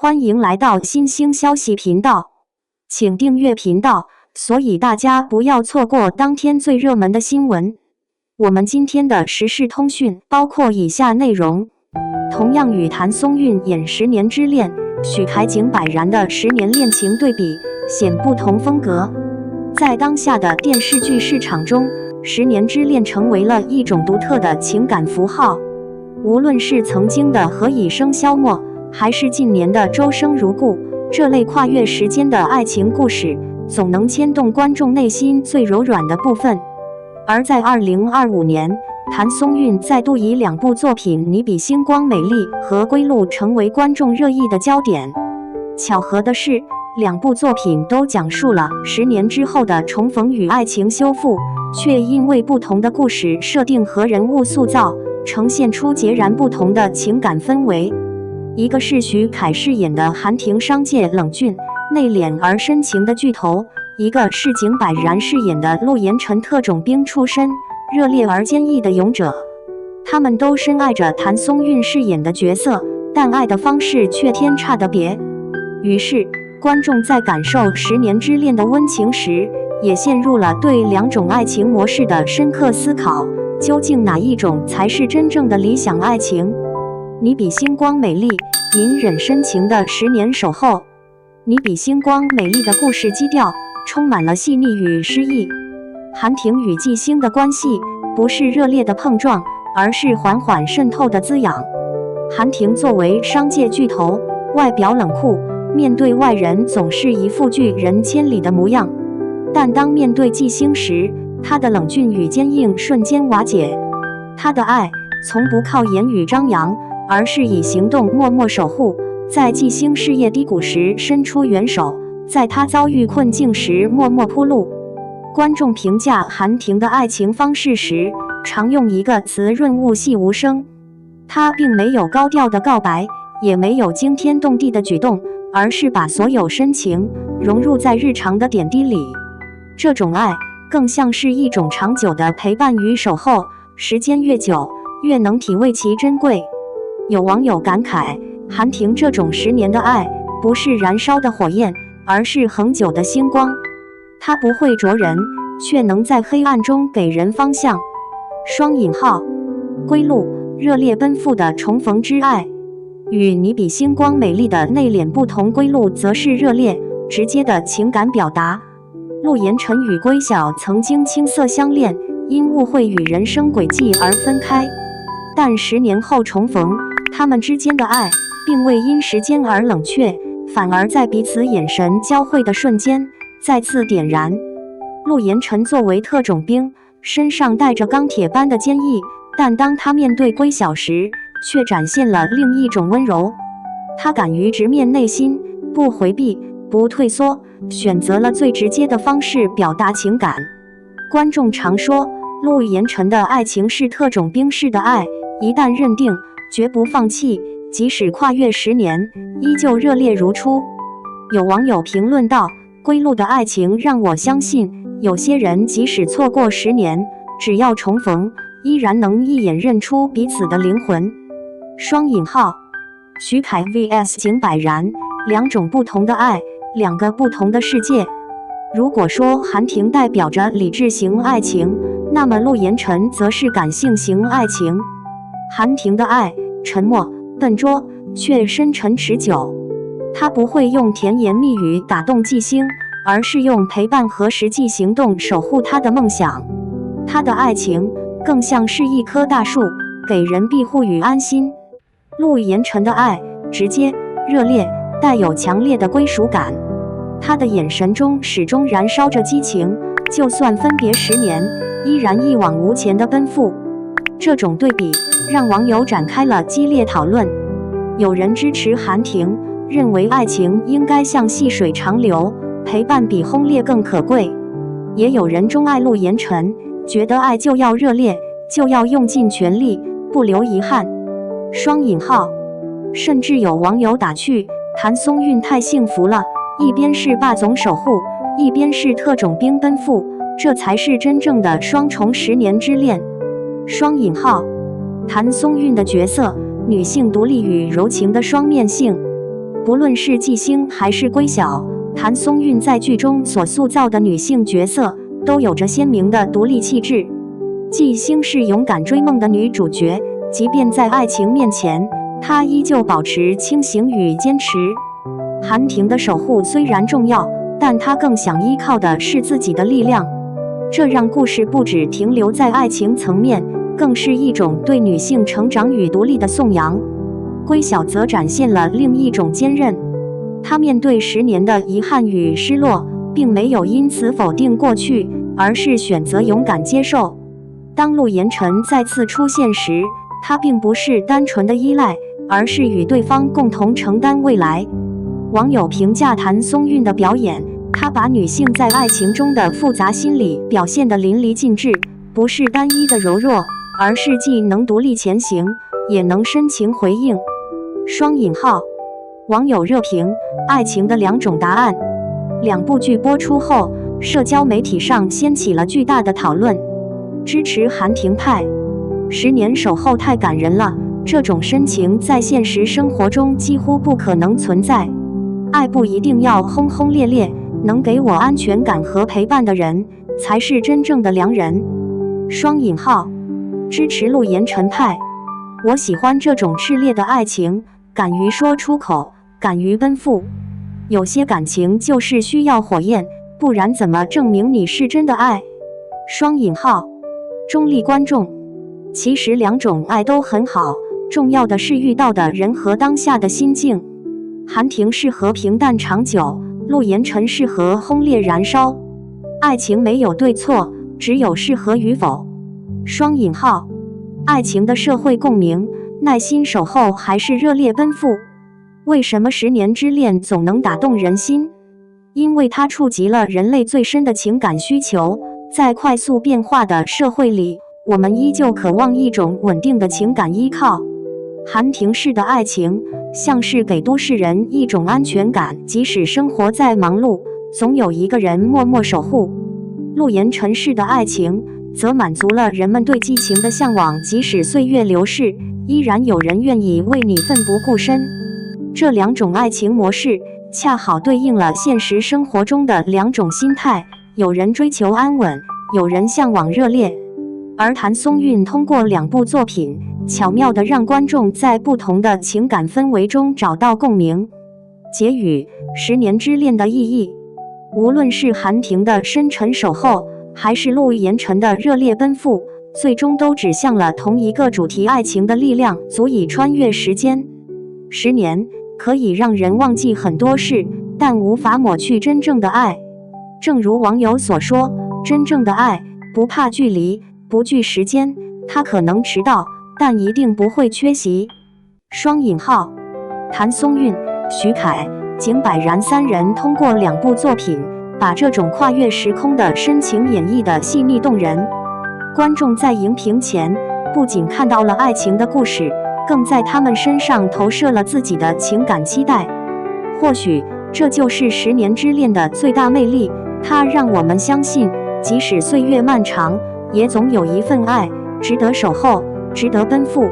欢迎来到新兴消息频道，请订阅频道，所以大家不要错过当天最热门的新闻。我们今天的时事通讯包括以下内容：同样与谭松韵演10年之恋，许凯景柏然的10年恋情对比，显不同风格。在当下的电视剧市场中，10年之恋成为了一种独特的情感符号。无论是曾经的何以笙箫默，还是近年的周生如故，这类跨越时间的爱情故事，总能牵动观众内心最柔软的部分。而在2025年，谭松韵再度以2部作品《你比星光美丽》和《归路》成为观众热议的焦点。巧合的是，2部作品都讲述了10年之后的重逢与爱情修复，却因为不同的故事设定和人物塑造，呈现出截然不同的情感氛围。一个是许凯饰演的韩廷商界冷峻、内敛而深情的巨头，一个是景柏然饰演的陆延辰特种兵出身、热烈而坚毅的勇者。他们都深爱着谭松韵饰演的角色，但爱的方式却天差地别。于是观众在感受10年之恋的温情时，也陷入了对2种爱情模式的深刻思考，究竟哪一种才是真正的理想爱情？你比星光美丽，隐忍深情的10年守候。你比星光美丽的故事基调充满了细腻与诗意。韩廷与纪星的关系不是热烈的碰撞，而是缓缓渗透的滋养。韩廷作为商界巨头，外表冷酷，面对外人总是一副拒人千里的模样，但当面对纪星时，他的冷峻与坚硬瞬间瓦解。他的爱从不靠言语张扬，而是以行动默默守护，在纪星事业低谷时伸出援手，在他遭遇困境时默默铺路。观众评价韩廷的爱情方式时，常用一个词润物细无声。他并没有高调的告白，也没有惊天动地的举动，而是把所有深情融入在日常的点滴里。这种爱更像是一种长久的陪伴与守候，时间越久，越能体味其珍贵。有网友感慨，韩廷这种10年的爱，不是燃烧的火焰，而是恒久的星光。它不会灼人，却能在黑暗中给人方向。双引号，归路，热烈奔赴的重逢之爱。与你比星光美丽的内敛不同，归路则是热烈、直接的情感表达。陆延辰与归晓曾经青涩相恋，因误会与人生轨迹而分开，但10年后重逢，他们之间的爱并未因时间而冷却，反而在彼此眼神交汇的瞬间再次点燃。陆延辰作为特种兵，身上带着钢铁般的坚毅，但当他面对归晓时，却展现了另一种温柔。他敢于直面内心，不回避，不退缩，选择了最直接的方式表达情感。观众常说，陆延辰的爱情是特种兵式的爱，一旦认定，绝不放弃，即使跨越10年，依旧热烈如初。有网友评论道，归路的爱情让我相信，有些人即使错过10年，只要重逢，依然能一眼认出彼此的灵魂。双引号，许凯 vs 景柏然，2种不同的爱，2个不同的世界。如果说韩廷代表着理智型爱情，那么陆延辰则是感性型爱情。韩廷的爱沉默笨拙，却深沉持久。他不会用甜言蜜语打动纪星，而是用陪伴和实际行动守护他的梦想。他的爱情更像是一棵大树，给人庇护与安心。陆延辰的爱直接、热烈，带有强烈的归属感。他的眼神中始终燃烧着激情，就算分别10年，依然一往无前的奔赴。这种对比让网友展开了激烈讨论。有人支持韩廷，认为爱情应该像细水长流，陪伴比轰烈更可贵。也有人钟爱陆延辰，觉得爱就要热烈，就要用尽全力，不留遗憾。双引号，甚至有网友打趣，谭松韵太幸福了，一边是霸总守护，一边是特种兵奔赴，这才是真正的双重10年之恋。双引号，谭松韵的角色，女性独立与柔情的双面性。不论是纪星还是归晓，谭松韵在剧中所塑造的女性角色都有着鲜明的独立气质。纪星是勇敢追梦的女主角，即便在爱情面前，她依旧保持清醒与坚持。韩婷的守护虽然重要，但她更想依靠的是自己的力量。这让故事不只停留在爱情层面，更是一种对女性成长与独立的颂扬。归晓则展现了另一种坚韧，她面对10年的遗憾与失落，并没有因此否定过去，而是选择勇敢接受。当陆延辰再次出现时，他并不是单纯的依赖，而是与对方共同承担未来。网友评价谭松韵的表演，她把女性在爱情中的复杂心理表现得淋漓尽致，不是单一的柔弱，而是既能独立前行，也能深情回应。双引号，网友热评：爱情的2种答案。2部剧播出后，社交媒体上掀起了巨大的讨论。支持韩婷派，10年守候太感人了，这种深情在现实生活中几乎不可能存在。爱不一定要轰轰烈烈，能给我安全感和陪伴的人，才是真正的良人。双引号，支持陆延辰派。我喜欢这种炽烈的爱情，敢于说出口，敢于奔赴。有些感情就是需要火焰，不然怎么证明你是真的爱？双引号，中立观众。其实2种爱都很好，重要的是遇到的人和当下的心境。韩婷适合平淡长久，陆延辰适合轰烈燃烧。爱情没有对错，只有适合与否。双引号，爱情的社会共鸣，耐心守候还是热烈奔赴？为什么10年之恋总能打动人心？因为它触及了人类最深的情感需求。在快速变化的社会里，我们依旧渴望一种稳定的情感依靠。韩婷式的爱情像是给都市人一种安全感，即使生活再忙碌，总有一个人默默守护。陆延辰式的爱情则满足了人们对激情的向往，即使岁月流逝，依然有人愿意为你奋不顾身。这2种爱情模式恰好对应了现实生活中的2种心态，有人追求安稳，有人向往热烈。而谭松韵通过2部作品，巧妙地让观众在不同的情感氛围中找到共鸣。结语：10年之恋的意义。无论是韩婷的深沉守候，还是陆延辰的热烈奔赴，最终都指向了同一个主题：爱情的力量足以穿越时间。10年可以让人忘记很多事，但无法抹去真正的爱。正如网友所说，真正的爱不怕距离，不惧时间，它可能迟到，但一定不会缺席。双引号，谭松韵、徐凯、景柏然3人通过2部作品，把这种跨越时空的深情演绎得细腻动人。观众在荧屏前不仅看到了爱情的故事，更在他们身上投射了自己的情感期待。或许这就是10年之恋的最大魅力，它让我们相信，即使岁月漫长，也总有一份爱值得守候，值得奔赴。